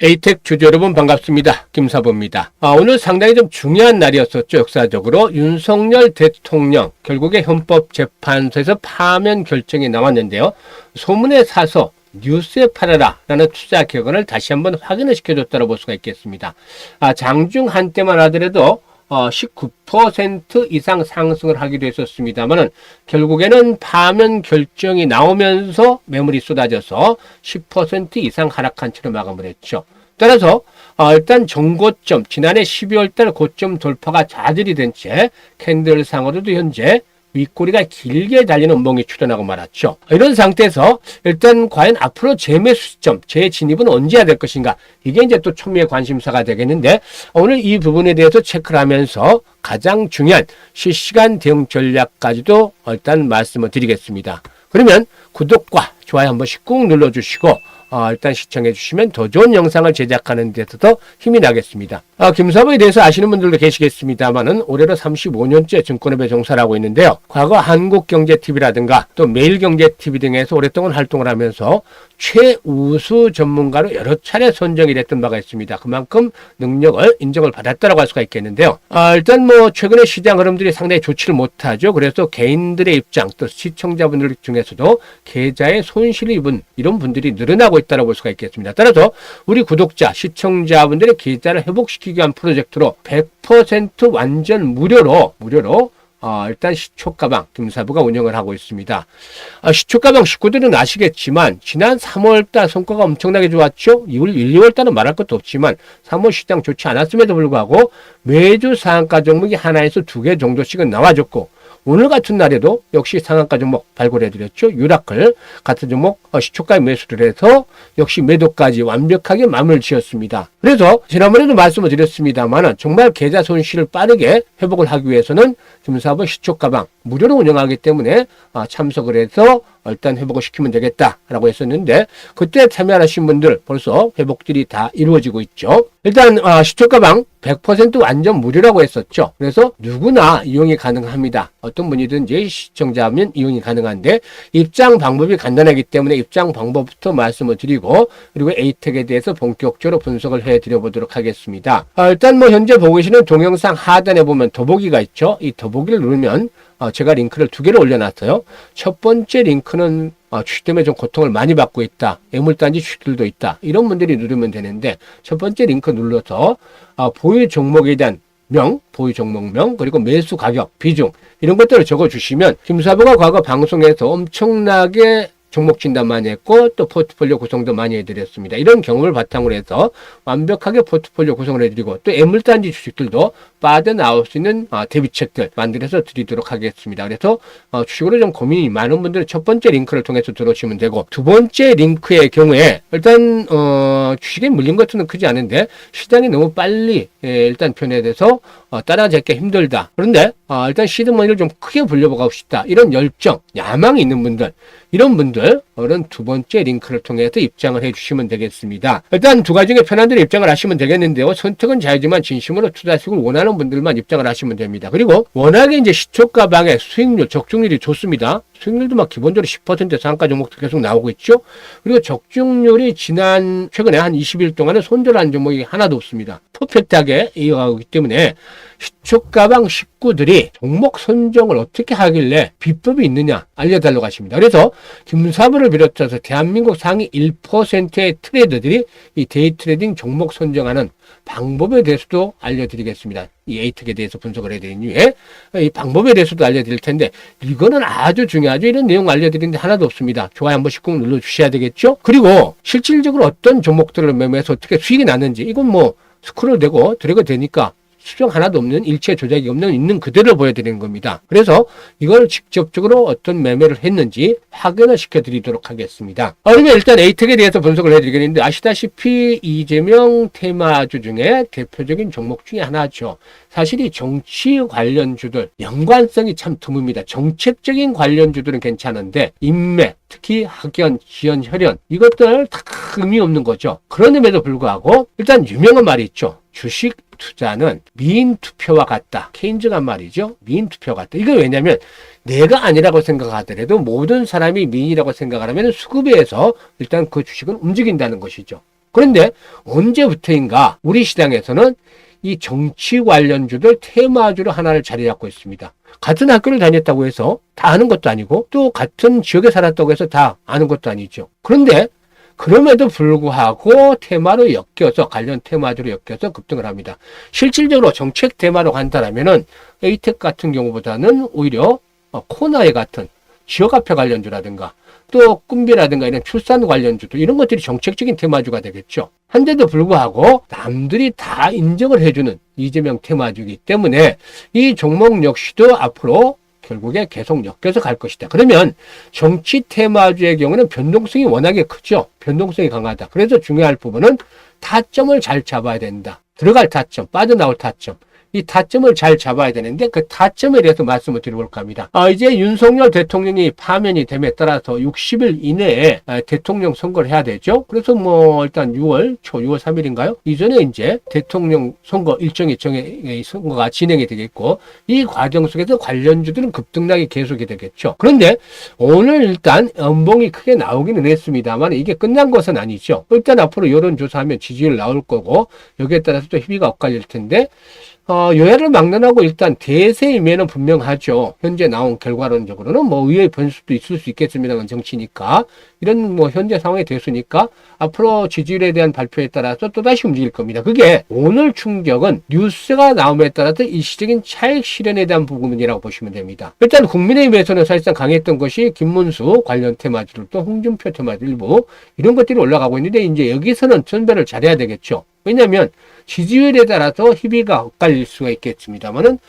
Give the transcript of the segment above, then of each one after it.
에이텍 주주 여러분 반갑습니다. 김사부입니다. 오늘 상당히 좀 중요한 날이었었죠. 역사적으로 윤석열 대통령 결국에 헌법재판소에서 파면 결정이 나왔는데요. 소문에 사서 뉴스에 팔아라 라는 투자 결과를 다시 한번 확인을 시켜줬다고 볼 수가 있겠습니다. 장중 한때만 하더라도 19% 이상 상승을 하기도 했었습니다만은 결국에는 파면 결정이 나오면서 매물이 쏟아져서 10% 이상 하락한 채로 마감을 했죠. 따라서 일단 정고점 지난해 12월달 고점 돌파가 좌절이 된 채 캔들상으로도 현재 윗꼬리가 길게 달리는 멍이 출현하고 말았죠. 이런 상태에서 일단 과연 앞으로 재매수 시점, 재진입은 언제 해야 될 것인가? 이게 이제 또 초미의 관심사가 되겠는데 오늘 이 부분에 대해서 체크를 하면서 가장 중요한 실시간 대응 전략까지도 일단 말씀을 드리겠습니다. 그러면 구독과 좋아요 한 번씩 꾹 눌러주시고 일단 시청해 주시면 더 좋은 영상을 제작하는 데서도 힘이 나겠습니다. 김사부에 대해서 아시는 분들도 계시겠습니다만은 올해로 35년째 증권업에 종사를 하고 있는데요. 과거 한국경제TV라든가 또 매일경제TV 등에서 오랫동안 활동을 하면서 최우수 전문가로 여러 차례 선정이 됐던 바가 있습니다. 그만큼 능력을 인정을 받았다고 할 수가 있겠는데요. 일단 최근에 시장 흐름들이 상당히 좋지를 못하죠. 그래서 개인들의 입장 또 시청자분들 중에서도 계좌에 손실을 입은 이런 분들이 늘어나고 있다고 볼 수가 있겠습니다. 따라서 우리 구독자, 시청자분들의 계좌를 회복시키기 위한 프로젝트로 100% 완전 무료로 일단 시초가방 김사부가 운영을 하고 있습니다. 시초가방 식구들은 아시겠지만 지난 3월달 성과가 엄청나게 좋았죠. 1, 2월달은 말할 것도 없지만 3월 시장 좋지 않았음에도 불구하고 매주 상한가 종목이 하나에서 2개 정도씩은 나와줬고 오늘 같은 날에도 역시 상한가 종목 발굴해드렸죠. 유라클 같은 종목 시초가에 매수를 해서 역시 매도까지 완벽하게 마무리를 지었습니다. 그래서 지난번에도 말씀을 드렸습니다만 정말 계좌 손실을 빠르게 회복을 하기 위해서는 김사부 시초가방 무료로 운영하기 때문에 참석을 해서 일단 회복을 시키면 되겠다라고 했었는데 그때 참여하신 분들 벌써 회복들이 다 이루어지고 있죠. 일단 시초가방 100% 완전 무료라고 했었죠. 그래서 누구나 이용이 가능합니다. 어떤 분이든지 시청자면 이용이 가능한데 입장 방법이 간단하기 때문에 입장 방법부터 말씀을 드리고 그리고 에이텍에 대해서 본격적으로 분석을 해드려보도록 하겠습니다. 일단 현재 보고 계시는 동영상 하단에 보면 더보기가 있죠. 이 더보기를 누르면 제가 링크를 2개를 올려놨어요. 첫 번째 링크는 주식 때문에 좀 고통을 많이 받고 있다. 애물단지 주식들도 있다. 이런 분들이 누르면 되는데 첫 번째 링크 눌러서 보유 종목에 대한 보유 종목명, 그리고 매수 가격, 비중 이런 것들을 적어주시면 김사부가 과거 방송에서 엄청나게 종목 진단 많이 했고 또 포트폴리오 구성도 많이 해드렸습니다. 이런 경험을 바탕으로 해서 완벽하게 포트폴리오 구성을 해드리고 또 애물단지 주식들도 빠져나올 수 있는 대비책들 만들어서 드리도록 하겠습니다. 그래서 주식으로 좀 고민이 많은 분들은 첫 번째 링크를 통해서 들어오시면 되고 두 번째 링크의 경우에 일단 주식에 물린 것은 크지 않은데 시장이 너무 빨리 일단 변해돼서 따라잡기 힘들다. 그런데 일단 시드머니를 좀 크게 불려보고 싶다. 이런 열정, 야망이 있는 분들 이런 분들은 두 번째 링크를 통해서 입장을 해주시면 되겠습니다. 일단 두 가지 중에 편한 대로 입장을 하시면 되겠는데요. 선택은 자유지만 진심으로 투자식을 원하는 분들만 입장을 하시면 됩니다. 그리고 워낙에 이제 시초가방의 수익률, 적중률이 좋습니다. 수익률도 기본적으로 10% 상한가 종목도 계속 나오고 있죠. 그리고 적중률이 최근에 한 20일 동안은 손절한 종목이 하나도 없습니다. 퍼펙트하게 이어가고 있기 때문에 시초가방 식구들이 종목 선정을 어떻게 하길래 비법이 있느냐 알려달라고 하십니다. 그래서 김사부를 비롯해서 대한민국 상위 1%의 트레이더들이 이 데이 트레이딩 종목 선정하는 방법에 대해서도 알려드리겠습니다. 이 에이텍에 대해서 분석을 해드린 이후에 이 방법에 대해서도 알려드릴 텐데 이거는 아주 중요하죠. 이런 내용 알려드리는데 하나도 없습니다. 좋아요 한 번씩 꼭 눌러주셔야 되겠죠. 그리고 실질적으로 어떤 종목들을 매매해서 어떻게 수익이 났는지 이건 스크롤 되고 드래그 되니까 수정 하나도 없는 일체 조작이 없는 있는 그대로 보여드리는 겁니다. 그래서 이걸 직접적으로 어떤 매매를 했는지 확인을 시켜드리도록 하겠습니다. 그러면 일단 에이텍에 대해서 분석을 해드리겠는데 아시다시피 이재명 테마주 중에 대표적인 종목 중에 하나죠. 사실 이 정치 관련주들 연관성이 참 드뭅니다. 정책적인 관련주들은 괜찮은데 인맥, 특히 학연, 지연, 혈연 이것들 다 의미 없는 거죠. 그런데도 불구하고 일단 유명한 말이 있죠. 주식 투자는 미인 투표와 같다. 케인즈가 한 말이죠. 미인 투표와 같다. 이거 왜냐면 내가 아니라고 생각하더라도 모든 사람이 미인이라고 생각을 하면 수급에서 일단 그 주식은 움직인다는 것이죠. 그런데 언제부터인가 우리 시장에서는 이 정치 관련주들 테마주로 하나를 자리 잡고 있습니다. 같은 학교를 다녔다고 해서 다 아는 것도 아니고 또 같은 지역에 살았다고 해서 다 아는 것도 아니죠. 그런데 그럼에도 불구하고 테마로 엮여서 관련 테마주로 엮여서 급등을 합니다. 실질적으로 정책 테마로 간다라면은 에이텍 같은 경우보다는 오히려 코나에 같은 지역화폐 관련주라든가 또 꿈비라든가 이런 출산 관련주들 이런 것들이 정책적인 테마주가 되겠죠. 한데도 불구하고 남들이 다 인정을 해주는 이재명 테마주이기 때문에 이 종목 역시도 앞으로 결국에 계속 엮여서 갈 것이다. 그러면 정치 테마주의 경우는 변동성이 워낙에 크죠. 변동성이 강하다. 그래서 중요할 부분은 타점을 잘 잡아야 된다. 들어갈 타점, 빠져나올 타점. 이 타점을 잘 잡아야 되는데 그 타점에 대해서 말씀을 드려볼까 합니다. 이제 윤석열 대통령이 파면이 됨에 따라서 60일 이내에 대통령 선거를 해야 되죠. 그래서 뭐 일단 6월 3일인가요? 이전에 이제 대통령 선거 일정이 선거가 진행이 되겠고 이 과정 속에서 관련주들은 급등락이 계속이 되겠죠. 그런데 오늘 일단 연봉이 크게 나오기는 했습니다만 이게 끝난 것은 아니죠. 일단 앞으로 여론조사하면 지지율 나올 거고 여기에 따라서 또 희비가 엇갈릴 텐데 여야를 막론하고 일단 대세임에는 분명하죠. 현재 나온 결과론적으로는 뭐 의외의 변수도 있을 수 있겠습니다만 정치니까 이런 뭐 현재 상황이 됐으니까 앞으로 지지율에 대한 발표에 따라서 또다시 움직일 겁니다. 그게 오늘 충격은 뉴스가 나옴에 따라서 일시적인 차익 실현에 대한 부분이라고 보시면 됩니다. 일단 국민의힘에서는 사실상 강했던 것이 김문수 관련 테마주들 또 홍준표 테마주 일부 이런 것들이 올라가고 있는데 이제 여기서는 선별을 잘해야 되겠죠. 왜냐하면 지지율에 따라서 희비가 엇갈릴 수가 있겠습니다만은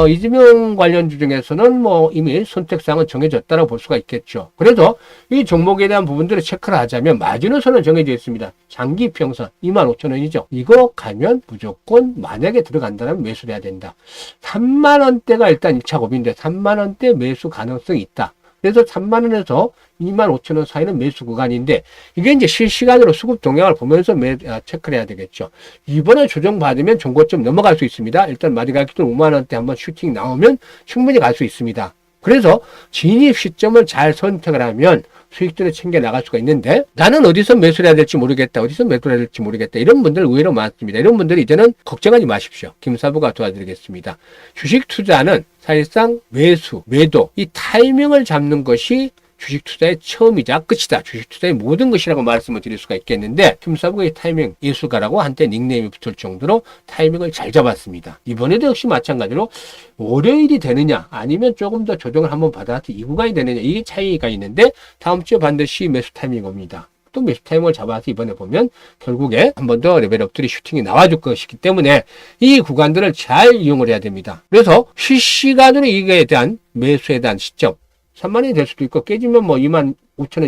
이재명 관련주 중에서는 뭐 이미 선택사항은 정해졌다고 볼 수가 있겠죠. 그래서 이 종목에 대한 부분들을 체크를 하자면 마지노선은 정해져 있습니다. 장기 평선 25,000원이죠. 이거 가면 무조건 만약에 들어간다면 매수를 해야 된다. 3만원대가 일단 1차 고비인데 3만원대 매수 가능성이 있다. 그래서 3만원에서 25,000원 사이는 매수 구간인데 이게 이제 실시간으로 수급 동향을 보면서 체크를 해야 되겠죠. 이번에 조정받으면 종고점 넘어갈 수 있습니다. 일단 마디가기도 5만원대 한번 슈팅 나오면 충분히 갈 수 있습니다. 그래서 진입 시점을 잘 선택을 하면 수익들을 챙겨 나갈 수가 있는데 나는 어디서 매수를 해야 될지 모르겠다. 어디서 매도를 해야 될지 모르겠다. 이런 분들 의외로 많습니다. 이런 분들이 이제는 걱정하지 마십시오. 김사부가 도와드리겠습니다. 주식 투자는 사실상 매수, 매도 이 타이밍을 잡는 것이 주식 투자의 처음이자 끝이다. 주식 투자의 모든 것이라고 말씀을 드릴 수가 있겠는데 김사부의 타이밍 예술가라고 한때 닉네임이 붙을 정도로 타이밍을 잘 잡았습니다. 이번에도 역시 마찬가지로 월요일이 되느냐 아니면 조금 더 조정을 한번 받아서 이 구간이 되느냐 이게 차이가 있는데 다음 주에 반드시 매수 타이밍이 옵니다. 또 매수 타이밍을 잡아서 이번에 보면 결국에 한 번 더 레벨업들이 슈팅이 나와줄 것이기 때문에 이 구간들을 잘 이용을 해야 됩니다. 그래서 실시간으로 이거에 대한 매수에 대한 시점 3만원이 될 수도 있고 깨지면 뭐 25,000원,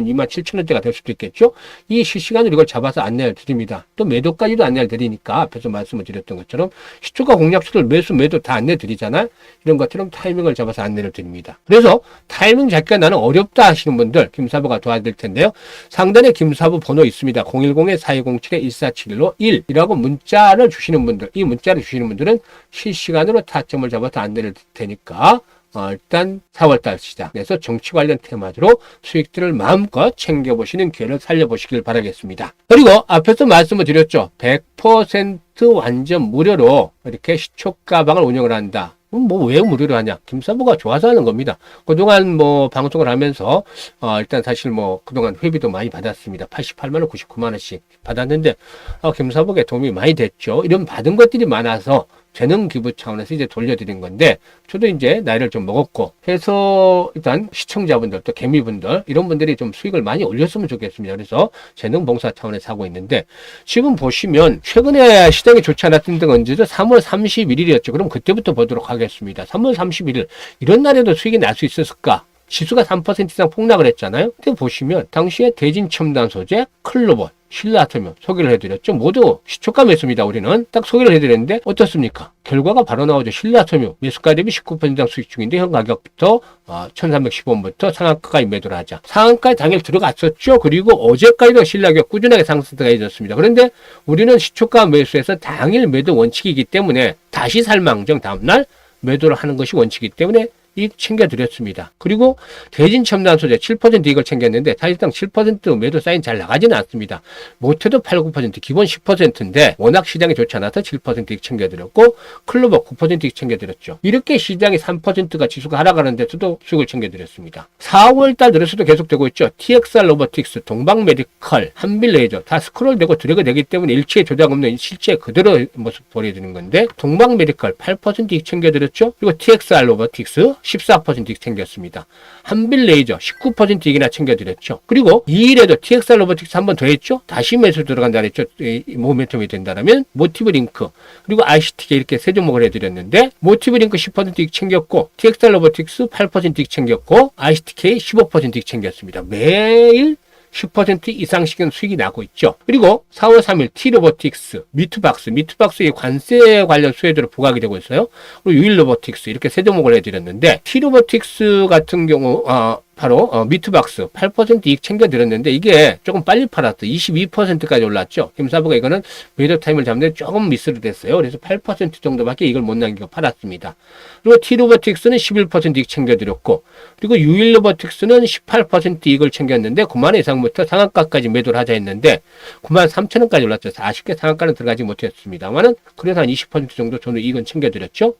27,000원대가 될 수도 있겠죠. 이 실시간으로 이걸 잡아서 안내를 드립니다. 또 매도까지도 안내를 드리니까 앞에서 말씀을 드렸던 것처럼 시초가 공략수를 매수, 매도 다 안내 드리잖아요. 이런 것처럼 타이밍을 잡아서 안내를 드립니다. 그래서 타이밍 잡기가 나는 어렵다 하시는 분들 김사부가 도와드릴 텐데요. 상단에 김사부 번호 있습니다. 010-4207-1471로 1이라고 문자를 주시는 분들, 이 문자를 주시는 분들은 실시간으로 타점을 잡아서 안내를 드릴 테니까 일단 4월달 시작해서 정치 관련 테마주로 수익들을 마음껏 챙겨보시는 기회를 살려보시길 바라겠습니다. 그리고 앞에서 말씀을 드렸죠. 100% 완전 무료로 이렇게 시초가방을 운영을 한다. 뭐 왜 무료로 하냐? 김사부가 좋아서 하는 겁니다. 그동안 뭐 방송을 하면서 일단 사실 뭐 그동안 회비도 많이 받았습니다. 88만 원, 99만 원씩 받았는데 김사부에 도움이 많이 됐죠. 이런 받은 것들이 많아서 재능 기부 차원에서 이제 돌려드린 건데 저도 이제 나이를 좀 먹었고 해서 일단 시청자분들 또 개미분들 이런 분들이 좀 수익을 많이 올렸으면 좋겠습니다. 그래서 재능 봉사 차원에서 하고 있는데 지금 보시면 최근에 시장이 좋지 않았던 데가 언제죠? 3월 31일이었죠. 그럼 그때부터 보도록 하겠습니다. 3월 31일 이런 날에도 수익이 날 수 있었을까? 지수가 3% 이상 폭락을 했잖아요. 그때 보시면 당시에 대진 첨단 소재, 클로벌, 신라아토뮴 소개를 해드렸죠. 모두 시초가 매수입니다. 우리는 딱 소개를 해드렸는데 어떻습니까? 결과가 바로 나오죠. 신라아토뮴 매수가 대비 19% 이상 수익 중인데 현 가격부터 1315원부터 상한가까지 매도를 하자. 상한가에 당일 들어갔었죠. 그리고 어제까지도 신라가격 꾸준하게 상승세가 있었습니다. 그런데 우리는 시초가 매수에서 당일 매도 원칙이기 때문에 다시 살망정 다음날 매도를 하는 것이 원칙이기 때문에 이익 챙겨드렸습니다. 그리고 대진 첨단 소재 7% 이익을 챙겼는데 사실상 7% 매도 사인 잘 나가지는 않습니다. 못해도 8, 9% 기본 10%인데 워낙 시장이 좋지 않아서 7% 이익 챙겨드렸고 클로버 9% 이익 챙겨드렸죠. 이렇게 시장이 3%가 지수가 하락하는 데서도 수익을 챙겨드렸습니다. 4월달 들어서도 계속되고 있죠. TXR 로보틱스, 동방메디컬, 한빌레이저 다 스크롤되고 드래그 되기 때문에 일체의 조작 없는 실제 그대로 모습 보여드리는 건데 동방메디컬 8% 이익 챙겨드렸죠. 그리고 TXR 로보틱스 14% 이익 챙겼습니다. 한빌레이저 19% 이익이나 챙겨드렸죠. 그리고 2일에도 TXR 로보틱스 한 번 더 했죠. 다시 매수 들어간다 그랬죠. 이 모멘텀이 된다면 모티브 링크 그리고 ICTK 이렇게 세 종목을 해드렸는데 모티브 링크 10% 이익 챙겼고 TXR 로보틱스 8% 이익 챙겼고 ICTK 15% 이익 챙겼습니다. 매일 10% 이상씩은 수익이 나고 있죠. 그리고 4월 3일 T로보틱스, 미트박스의 관세 관련 수혜도로 부각이 되고 있어요. 그리고 유일로보틱스 이렇게 세 종목을 해드렸는데 T로보틱스 같은 경우 바로 미트박스 8% 이익 챙겨드렸는데 이게 조금 빨리 팔았어. 22%까지 올랐죠. 김사부가 이거는 매도 타임을 잡는데 조금 미스를 됐어요. 그래서 8% 정도밖에 이익을 못 남기고 팔았습니다. 그리고 T로보틱스는 11% 이익 챙겨드렸고 그리고 유일로보틱스는 18% 이익을 챙겼는데 9만 원 이상부터 상한가까지 매도를 하자 했는데 9만 3천 원까지 올랐죠. 아쉽게 상한가는 들어가지 못했습니다만은 그래서 한 20% 정도 저는 이익은 챙겨드렸죠.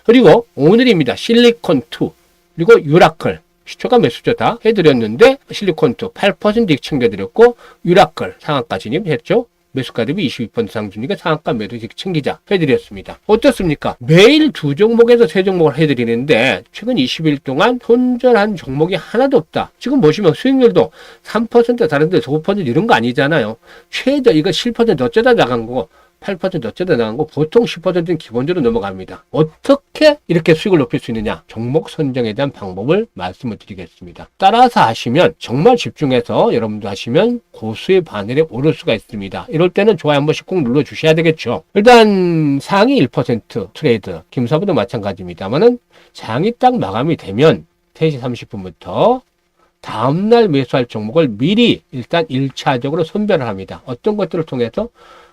그리고 오늘입니다. 실리콘2 그리고 유라클 시초가 매수죠 다 해드렸는데 실리콘2 8% 이익 챙겨드렸고 유라클 상한가 진입했죠. 매수가 대비 22% 상승이니까 상한가 매도 이익 챙기자 해드렸습니다. 어떻습니까? 매일 두 종목에서 세 종목을 해드리는데 최근 20일 동안 손절한 종목이 하나도 없다. 지금 보시면 수익률도 3% 다른 데서 5% 이런 거 아니잖아요. 최저 이거 7% 어쩌다 나간 거고 8% 어쩌다 나간 거 보통 10%는 기본적으로 넘어갑니다. 어떻게 이렇게 수익을 높일 수 있느냐? 종목 선정에 대한 방법을 말씀을 드리겠습니다. 따라서 하시면 정말 집중해서 여러분도 하시면 고수의 바늘에 오를 수가 있습니다. 이럴 때는 좋아요 한 번씩 꼭 눌러주셔야 되겠죠. 일단 상위 1% 트레이드 김사부도 마찬가지입니다만은 장이 딱 마감이 되면 3시 30분부터 다음날 매수할 종목을 미리 일단 1차적으로 선별을 합니다. 어떤 것들을 통해서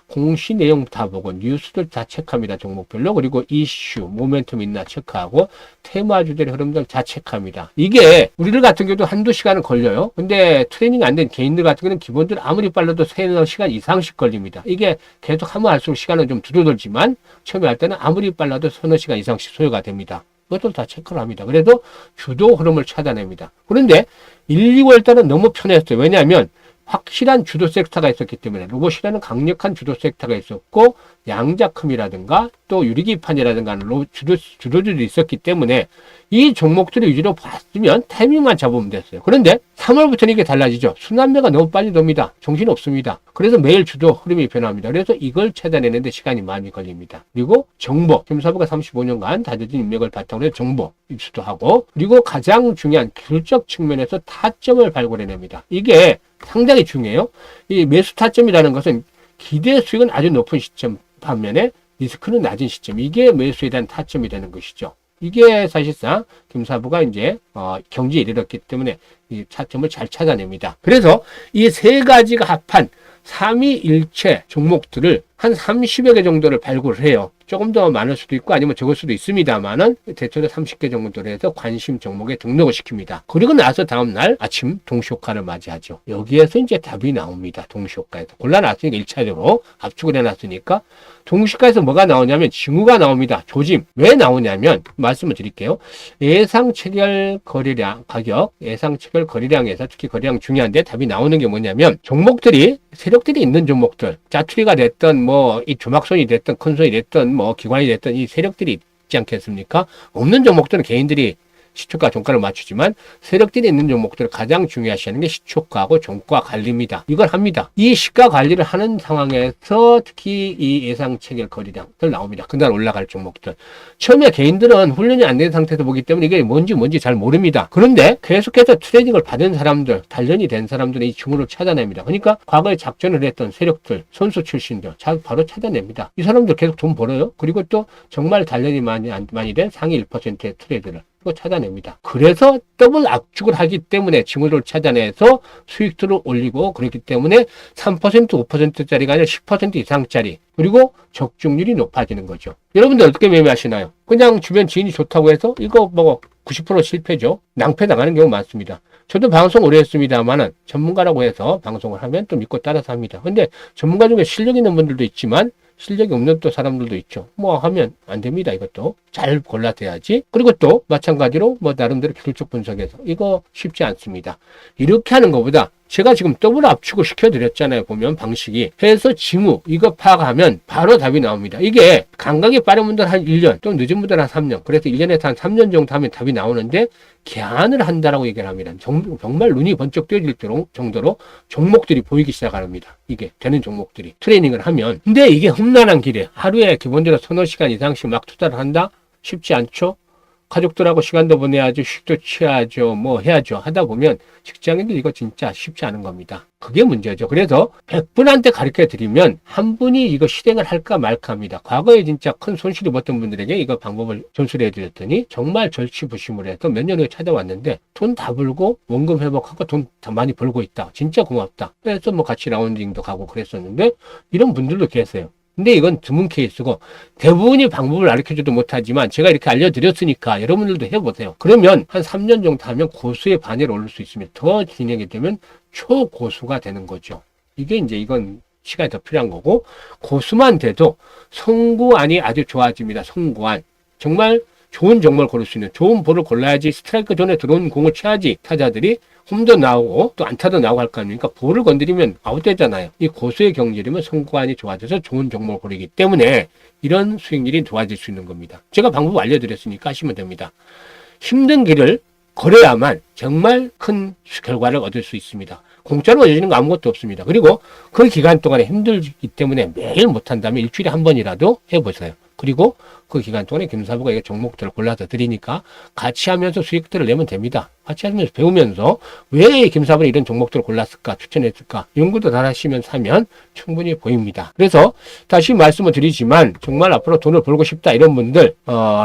공시 내용 다 보고 뉴스들 다 체크합니다. 종목별로. 그리고 이슈, 모멘텀 있나 체크하고 테마주들의 흐름들 다 체크합니다. 이게 우리들 같은 경우도 한두 시간은 걸려요. 근데 트레이닝 안 된 개인들 같은 경우는 기본적으로 아무리 빨라도 3-4시간 이상씩 걸립니다. 이게 계속 하면 할수록 시간은 좀 줄어들지만 처음에 할 때는 아무리 빨라도 3-4시간 이상씩 소요가 됩니다. 그것들 다 체크를 합니다. 그래도 주도 흐름을 찾아냅니다. 그런데 1, 2월 달은 너무 편했어요. 왜냐하면 확실한 주도 섹터가 있었기 때문에 로봇이라는 강력한 주도 섹터가 있었고 양자금이라든가 또 유리기판이라든가 주도주들이 있었기 때문에 이 종목들을 위주로 봤으면 타이밍만 잡으면 됐어요. 그런데 3월부터는 이게 달라지죠. 순환매가 너무 빨리 돕니다. 정신 없습니다. 그래서 매일 주도 흐름이 변합니다. 그래서 이걸 찾아내는데 시간이 많이 걸립니다. 그리고 정보, 김사부가 35년간 다져진 인맥을 바탕으로 해서 정보 입수도 하고 그리고 가장 중요한 기술적 측면에서 타점을 발굴해냅니다. 이게 상당히 중요해요. 이 매수 타점이라는 것은 기대 수익은 아주 높은 시점 반면에 리스크는 낮은 시점. 이게 매수에 대한 타점이 되는 것이죠. 이게 사실상 김사부가 이제 경지에 이르렀기 때문에 이 타점을 잘 찾아냅니다. 그래서 이 세 가지가 합한 3위일체 종목들을 한 30여 개 정도를 발굴을 해요. 조금 더 많을 수도 있고 아니면 적을 수도 있습니다만은 대체로 30개 정도로 해서 관심 종목에 등록을 시킵니다. 그리고 나서 다음날 아침 동시효과를 맞이하죠. 여기에서 이제 답이 나옵니다. 동시효과에서. 골라놨으니까 1차적으로 압축을 해놨으니까 동시효과에서 뭐가 나오냐면 징후가 나옵니다. 조짐. 왜 나오냐면 말씀을 드릴게요. 예상 체결 거래량 가격, 예상 체결 거래량에서 특히 거래량 중요한데 답이 나오는 게 뭐냐면 종목들이 세력들이 있는 종목들 짜투리가 됐던 뭐 이 조막손이 됐던 큰 손이 됐던 뭐 기관이 됐던 이 세력들이 있지 않겠습니까? 없는 종목들은 개인들이 시초가 종가를 맞추지만 세력들이 있는 종목들을 가장 중요시하는 게 시초가하고 종가 관리입니다. 이걸 합니다. 이 시가 관리를 하는 상황에서 특히 이 예상 체결 거래량들 나옵니다. 그날 올라갈 종목들. 처음에 개인들은 훈련이 안 된 상태에서 보기 때문에 이게 뭔지 잘 모릅니다. 그런데 계속해서 트레이딩을 받은 사람들, 단련이 된 사람들은 이 징후를 찾아냅니다. 그러니까 과거에 작전을 했던 세력들, 선수 출신들 바로 찾아냅니다. 이 사람들 계속 돈 벌어요. 그리고 또 정말 단련이 많이 된 상위 1%의 트레이드를 찾아냅니다. 그래서 더블 압축을 하기 때문에 징후를 찾아내서 수익들을 올리고 그렇기 때문에 3%, 5%짜리가 아니라 10% 이상짜리 그리고 적중률이 높아지는 거죠. 여러분들 어떻게 매매하시나요? 그냥 주변 지인이 좋다고 해서 이거 뭐 90% 실패죠. 낭패당하는 경우 많습니다. 저도 방송 오래 했습니다만은 전문가라고 해서 방송을 하면 또 믿고 따라서 합니다. 근데 전문가 중에 실력 있는 분들도 있지만 실력이 없는 또 사람들도 있죠. 뭐 하면 안 됩니다. 이것도 잘 골라서 해야지. 그리고 또 마찬가지로 뭐 나름대로 기술적 분석해서 이거 쉽지 않습니다. 이렇게 하는 것보다 제가 지금 더블 압축을 시켜드렸잖아요. 보면 방식이 해서 징후 이거 파악하면 바로 답이 나옵니다. 이게 감각이 빠른 분들 한 1년 또 늦은 분들 한 3년 그래서 1년에서 한 3년 정도 하면 답이 나오는데 개안을 한다라고 얘기를 합니다. 정말 눈이 번쩍 뜨질 정도로 종목들이 보이기 시작합니다. 이게 되는 종목들이 트레이닝을 하면. 근데 이게 험난한 길에 하루에 기본적으로 서너 시간 이상씩 막 투자를 한다? 쉽지 않죠? 가족들하고 시간도 보내야죠. 휴식도 취해야죠. 뭐 해야죠. 하다 보면 직장인들 이거 진짜 쉽지 않은 겁니다. 그게 문제죠. 그래서 100분한테 가르쳐 드리면 한 분이 이거 실행을 할까 말까 합니다. 과거에 진짜 큰 손실을 입었던 분들에게 이거 방법을 전수해 드렸더니 정말 절치부심을 해서 몇 년 후에 찾아왔는데 돈 다 벌고 원금 회복하고 돈 다 많이 벌고 있다. 진짜 고맙다. 그래서 뭐 같이 라운딩도 가고 그랬었는데 이런 분들도 계세요. 근데 이건 드문 케이스고 대부분이 방법을 가르쳐줘도 못하지만 제가 이렇게 알려드렸으니까 여러분들도 해보세요. 그러면 한 3년 정도 하면 고수의 반열에 오를 수 있습니다. 더 진행이 되면 초고수가 되는 거죠. 이건 시간이 더 필요한 거고 고수만 돼도 선구안이 아주 좋아집니다. 선구안. 정말 좋은 종목을 고를 수 있는 좋은 볼을 골라야지 스트라이크 존에 들어온 공을 쳐야지 타자들이 홈도 나오고 또 안타도 나오고 할 거 아닙니까? 볼을 건드리면 아웃되잖아요. 이 고수의 경질이면 선구안이 좋아져서 좋은 종목을 고르기 때문에 이런 수익률이 좋아질 수 있는 겁니다. 제가 방법 알려드렸으니까 하시면 됩니다. 힘든 길을 걸어야만 정말 큰 결과를 얻을 수 있습니다. 공짜로 얻어지는 거 아무것도 없습니다. 그리고 그 기간 동안에 힘들기 때문에 매일 못한다면 일주일에 한 번이라도 해보세요. 그리고 그 기간 동안에 김사부가 이 종목들을 골라서 드리니까 같이 하면서 수익들을 내면 됩니다. 같이 하면서 배우면서 왜 김사부는 이런 종목들을 골랐을까 추천했을까 연구도 잘 하시면서 하면 충분히 보입니다. 그래서 다시 말씀을 드리지만 정말 앞으로 돈을 벌고 싶다 이런 분들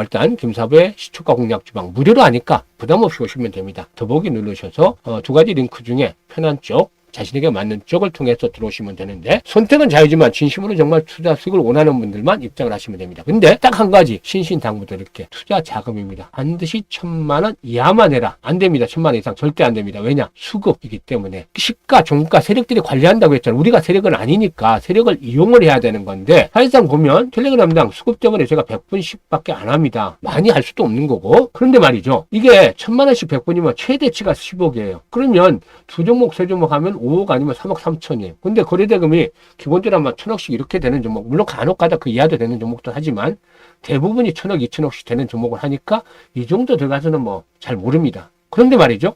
일단 김사부의 시초가 공략 주방 무료로 하니까 부담 없이 오시면 됩니다. 더보기 누르셔서 두 가지 링크 중에 편한 쪽 자신에게 맞는 쪽을 통해서 들어오시면 되는데 선택은 자유지만 진심으로 정말 투자 수익을 원하는 분들만 입장을 하시면 됩니다. 근데 딱 한 가지 신신당부드릴게 투자 자금입니다. 반드시 1,000만 원 이하만 해라. 안 됩니다. 1,000만 원 이상 절대 안 됩니다. 왜냐? 수급이기 때문에 시가 종가 세력들이 관리한다고 했잖아요. 우리가 세력은 아니니까 세력을 이용을 해야 되는 건데 사실상 보면 텔레그램당 수급 때문에 제가 100분씩밖에 안 합니다. 많이 할 수도 없는 거고 그런데 말이죠. 이게 1,000만 원씩 100분이면 최대치가 10억이에요. 그러면 두 종목 세 종목 하면 5억 아니면 3억 3천이에요. 근데 거래대금이 기본적으로 아마 1,000억씩 이렇게 되는 종목, 물론 간혹가다 그 이하도 되는 종목도 하지만 대부분이 1,000억, 2,000억씩 되는 종목을 하니까 이 정도 들어가서는 뭐 잘 모릅니다. 그런데 말이죠.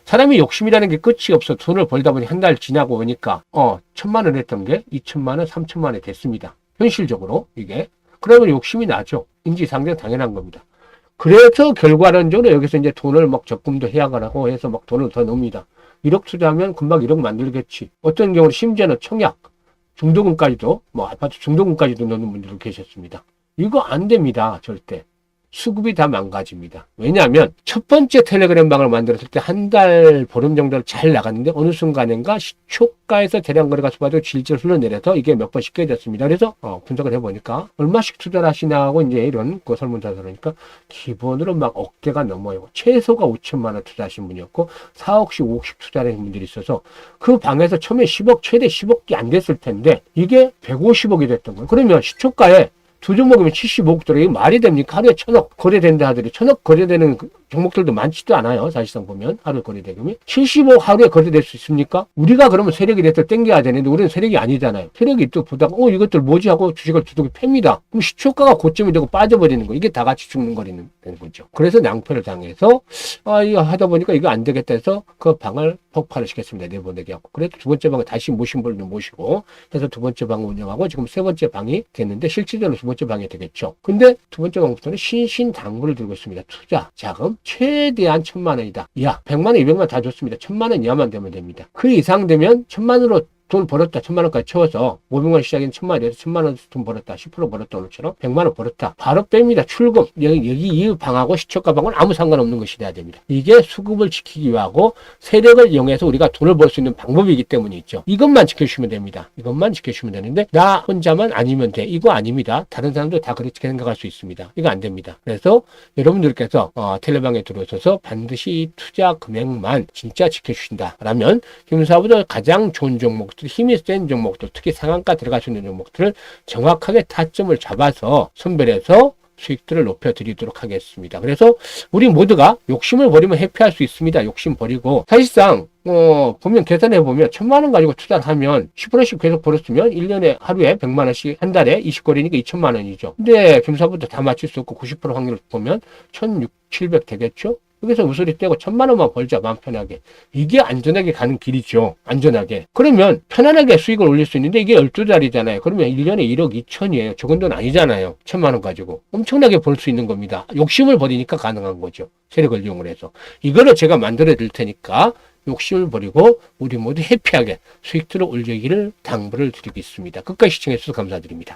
사람이 욕심이라는 게 끝이 없어. 돈을 벌다 보니 한 달 지나고 오니까 1,000만 원 했던 게 2,000만 원, 3,000만 원이 됐습니다. 현실적으로 이게. 그러면 욕심이 나죠. 인지상정 당연한 겁니다. 그래서 결과론적으로 여기서 이제 돈을 막 적금도 해약하라고 해서 막 돈을 더 넣습니다. 1억 투자하면 금방 1억 만들겠지. 어떤 경우는 심지어는 청약, 중도금까지도, 뭐 아파트 중도금까지도 넣는 분들도 계셨습니다. 이거 안 됩니다. 절대. 수급이 다 망가집니다. 왜냐하면 첫 번째 텔레그램 방을 만들었을 때 한 달 보름 정도를 잘 나갔는데 어느 순간인가 시초가에서 대량 거래가 수반되고 질질 흘러내려서 이게 몇 번 쉽게 됐습니다. 그래서 분석을 해보니까 얼마씩 투자를 하시냐고 이제 이런 거 설문조사를 하니까 기본으로 막 억대가 넘어요. 최소가 5천만 원 투자하신 분이었고 4억씩 5억씩 투자하는 분들이 있어서 그 방에서 처음에 10억 최대 10억이 안 됐을 텐데 이게 150억이 됐던 거예요. 그러면 시초가에 두 종목이면 75억 들어. 이게 말이 됩니까? 하루에 1,000억 거래된다 하더니 1,000억 거래되는 종목들도 많지도 않아요. 사실상 보면 하루 거래대금이 75억 하루에 거래될 수 있습니까? 우리가 그러면 세력이 돼서 땡겨야 되는데 우리는 세력이 아니잖아요. 세력이 또 보다가 이것들 뭐지 하고 주식을 두둑이 팹니다. 그럼 시초가가 고점이 되고 빠져버리는 거. 이게 다 같이 죽는 거리는 되는 거죠. 그래서 낭패를 당해서 이거 하다 보니까 이거 안 되겠다 해서 그 방을 폭발을 시켰습니다. 내보내게 하고. 그래서 두 번째 방을 다시 모신 분을 모시고 해서 두 번째 방을 운영하고 지금 세 번째 방이 됐는데 실질적으로 두 번째 방이 되겠죠. 근데 두 번째 방부터는 신신당부를 들고 있습니다. 투자 자금 최대한 1,000만 원이다. 이하 100만 원, 200만 원 다 좋습니다. 1,000만 원 이하만 되면 됩니다. 그 이상 되면 1,000만 원으로 돈 벌었다. 1,000만 원까지 채워서 500만 원 시작인 1,000만 원에서 1,000만 원 돈 벌었다. 10% 벌었다. 오늘처럼 100만 원 벌었다. 바로 뺍니다. 출금. 여기 이 방하고 시초가 방하고는 아무 상관없는 것이 돼야 됩니다. 이게 수급을 지키기 위하고 세력을 이용해서 우리가 돈을 벌 수 있는 방법이기 때문에 있죠. 이것만 지켜주시면 됩니다. 이것만 지켜주시면 되는데 나 혼자만 아니면 돼. 이거 아닙니다. 다른 사람도 다 그렇게 생각할 수 있습니다. 이거 안 됩니다. 그래서 여러분들께서 텔레방에 들어오셔서 반드시 투자 금액만 진짜 지켜주신다라면 김사부도 가장 좋은 종목들, 힘이 센 종목들, 특히 상한가 들어갈 수 있는 종목들을 정확하게 타점을 잡아서 선별해서 수익들을 높여드리도록 하겠습니다. 그래서 우리 모두가 욕심을 버리면 회피할 수 있습니다. 욕심 버리고 사실상 보면 계산해 보면 1,000만 원 가지고 투자를 하면 10%씩 계속 벌었으면 1년에 하루에 100만 원씩 한 달에 20거리니까 2,000만 원이죠. 근데 김사부도 다 맞출 수 없고 90% 확률을 보면 1,600, 700 되겠죠? 여기서 우소리 떼고 1,000만 원만 벌자, 마음 편하게. 이게 안전하게 가는 길이죠. 안전하게. 그러면 편안하게 수익을 올릴 수 있는데 이게 12달이잖아요. 그러면 1년에 1억 2천이에요. 적은 돈 아니잖아요. 1,000만 원 가지고. 엄청나게 벌 수 있는 겁니다. 욕심을 버리니까 가능한 거죠. 세력을 이용을 해서. 이거를 제가 만들어 드릴 테니까 욕심을 버리고 우리 모두 해피하게 수익들을 올리기를 당부를 드리겠습니다. 끝까지 시청해 주셔서 감사드립니다.